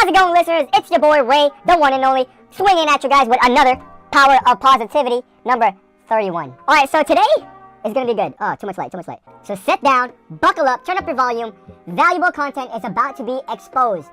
How's it going, listeners? It's your boy Ray, the one and only, swinging at you guys with another Power of Positivity, number 31. Alright, so today is going to be good. Oh, too much light. So sit down, buckle up, turn up your volume. Valuable content is about to be exposed.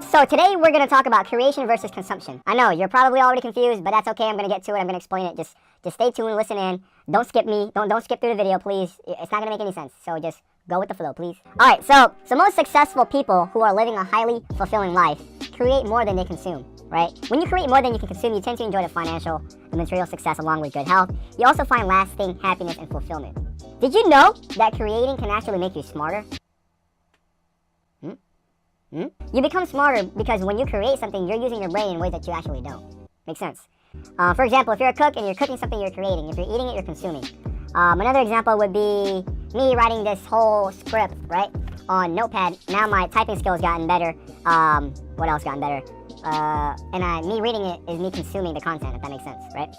So today we're going to talk about creation versus consumption. I know, you're probably already confused, but that's okay. I'm going to get to it. I'm going to explain it. Just stay tuned, listen in. Don't skip me. Don't skip through the video, please. It's not going to make any sense. So just go with the flow, please. Alright, so most successful people who are living a highly fulfilling life create more than they consume, right? When you create more than you can consume, you tend to enjoy the material success along with good health. You also find lasting happiness and fulfillment. Did you know that creating can actually make you smarter? You become smarter because when you create something, you're using your brain in ways that you actually don't. Makes sense. For example, if you're a cook and you're cooking something, you're creating. If you're eating it, you're consuming. Another example would be me writing this whole script, right, on Notepad. Now my typing skills gotten better. What else gotten better? Me reading it is me consuming the content, if that makes sense, right?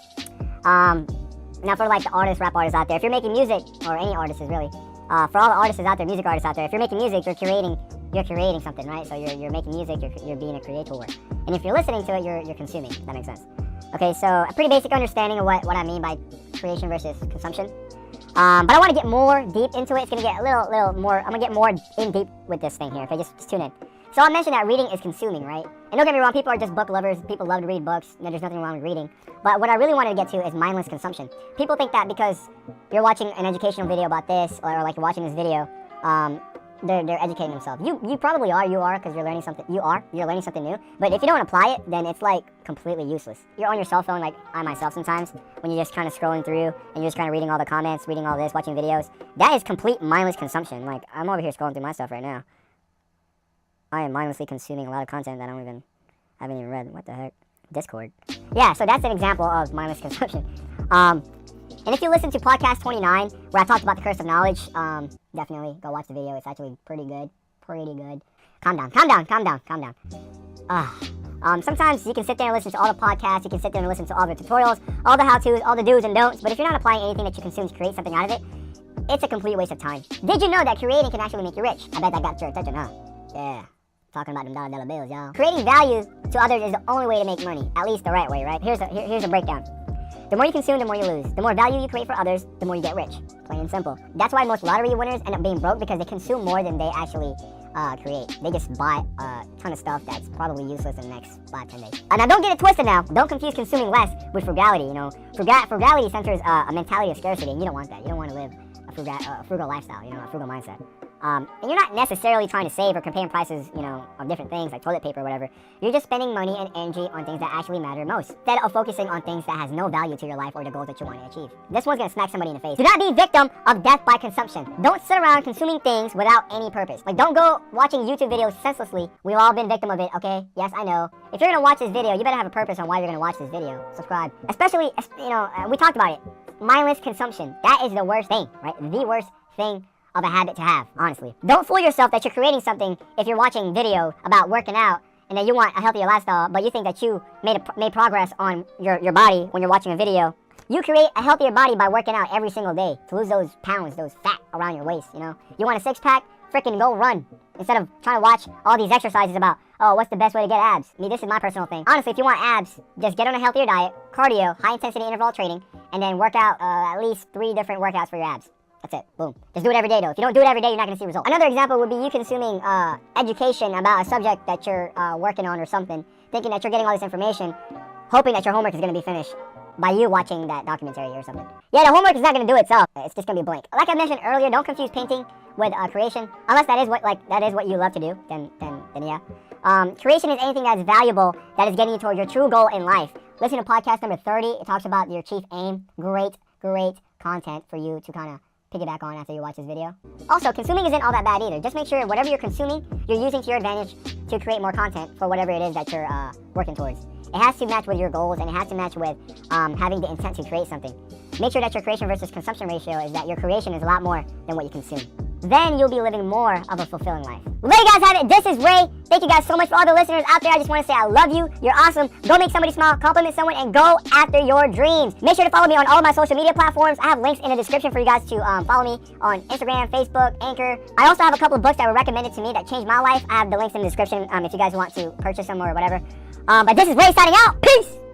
Now for like the artists, rap artists out there, if you're making music, or any artist is really, for all the artists out there, music artists out there, if you're making music, you're creating something, right? So you're making music, you're being a creator. And if you're listening to it, you're consuming, if that makes sense. Okay, so a pretty basic understanding of what I mean by creation versus consumption. But I want to get more deep into it. It's going to get a little more, I'm going to get more in deep with this thing here, okay? Just tune in. So I mentioned that reading is consuming, right? And don't get me wrong, people are just book lovers. People love to read books. There's nothing wrong with reading. But what I really wanted to get to is mindless consumption. People think that because you're watching an educational video about this, or like you're watching this video, they're educating themselves. You probably are. You are, because you're learning something. You're learning something new. But if you don't apply it, then it's like completely useless. You're on your cell phone, like I myself sometimes, when you're just kind of scrolling through and you're just kind of reading all the comments, reading all this, watching videos. That is complete mindless consumption. Like I'm over here scrolling through my stuff right now. I am mindlessly consuming a lot of content that I haven't even read. What the heck? Discord. Yeah, so that's an example of mindless consumption. And if you listen to podcast 29, where I talked about the curse of knowledge, definitely go watch the video. It's actually pretty good. Calm down. Sometimes you can sit there and listen to all the podcasts. You can sit there and listen to all the tutorials, all the how-tos, all the do's and don'ts. But if you're not applying anything that you consume to create something out of it, it's a complete waste of time. Did you know that creating can actually make you rich? I bet that got your attention, huh? Yeah. Talking about them dollar bills, y'all. Creating value to others is the only way to make money. At least the right way, right? Here's a breakdown. The more you consume, the more you lose. The more value you create for others, the more you get rich. Plain and simple. That's why most lottery winners end up being broke, because they consume more than they actually create. They just buy a ton of stuff that's probably useless in the next 5-10 days. Now don't get it twisted now. Don't confuse consuming less with frugality, you know. Frugality centers a mentality of scarcity, and you don't want that. You don't want to live a frugal lifestyle, you know, a frugal mindset. And you're not necessarily trying to save or comparing prices, you know, of different things like toilet paper or whatever. You're just spending money and energy on things that actually matter most, instead of focusing on things that has no value to your life or the goals that you want to achieve. This one's gonna smack somebody in the face. Do not be victim of death by consumption. Don't sit around consuming things without any purpose. Like, don't go watching YouTube videos senselessly. We've all been victim of it, okay? Yes, I know. If you're gonna watch this video, you better have a purpose on why you're gonna watch this video. Subscribe. Especially, you know, we talked about it. Mindless consumption. That is the worst thing, right? The worst thing of a habit to have, honestly. Don't fool yourself that you're creating something if you're watching video about working out and that you want a healthier lifestyle, but you think that you made progress on your body when you're watching a video. You create a healthier body by working out every single day to lose those pounds, those fat around your waist, you know? You want a six-pack? Freaking go run. Instead of trying to watch all these exercises about, oh, what's the best way to get abs? I mean, this is my personal thing. Honestly, if you want abs, just get on a healthier diet, cardio, high-intensity interval training, and then work out at least 3 different workouts for your abs. That's it. Boom. Just do it every day, though. If you don't do it every day, you're not going to see results. Another example would be you consuming education about a subject that you're working on or something, thinking that you're getting all this information, hoping that your homework is going to be finished by you watching that documentary or something. Yeah, the homework is not going to do itself. It's just going to be blank. Like I mentioned earlier, don't confuse painting with creation. Unless that is what you love to do, then yeah. Creation is anything that's valuable, that is getting you toward your true goal in life. Listen to podcast number 30. It talks about your chief aim. Great content for you to kind of piggyback on after you watch this video. Also, consuming isn't all that bad either. Just make sure whatever you're consuming, you're using to your advantage to create more content for whatever it is that you're working towards. It has to match with your goals, and it has to match with having the intent to create something. Make sure that your creation versus consumption ratio is that your creation is a lot more than what you consume. then you'll be living more of a fulfilling life. Well, there you guys have it. This is Ray. Thank you guys so much for all the listeners out there. I just want to say I love you. You're awesome. Go make somebody smile, compliment someone, and go after your dreams. Make sure to follow me on all of my social media platforms. I have links in the description for you guys to follow me on Instagram, Facebook, Anchor. I also have a couple of books that were recommended to me that changed my life. I have the links in the description if you guys want to purchase them or whatever. But this is Ray signing out. Peace!